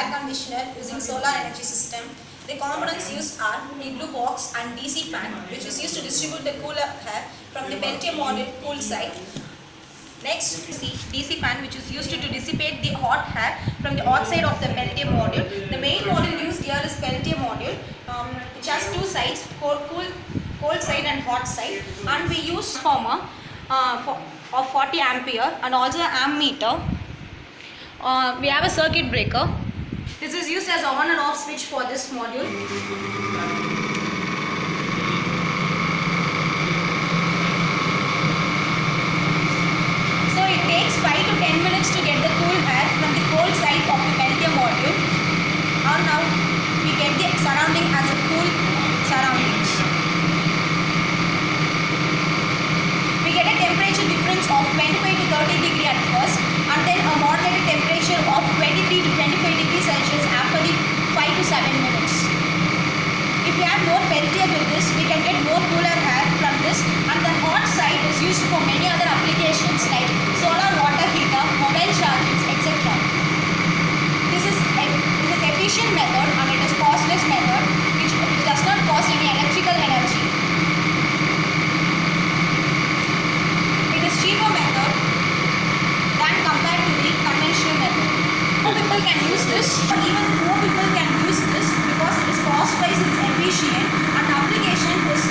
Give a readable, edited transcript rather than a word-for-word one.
air conditioner using solar energy system. The components used are igloo box and DC fan, which is used to distribute the cooler air from the Peltier model cool side. Next, DC fan, which is used to dissipate the hot air from the outside of the Peltier module. The main module used here is Peltier module, which has two sides, cold side and hot side. And we use transformer of 40 ampere and also ammeter. We have a circuit breaker. This is used as an on and off switch for this module. So it takes 5 to 10 minutes to get the cool air from the cold side of the Peltier module. And now we get the surrounding as a cool surroundings. We get a temperature difference of 25 to 30 degree at first, and then a moderated temperature of 23 to 25 degrees Celsius after the 5 to 7 minutes. If we have more Peltier with this, we can get more cooler air from this, and the hot side is used for many other applications like solar water heater, mobile chargers, etc. This is efficient method and it is costless method which does not cost any electrical energy. It is cheaper method than compared to the conventional method. More people can use this, or even more people can use this because it is cost wise, it is efficient and the application is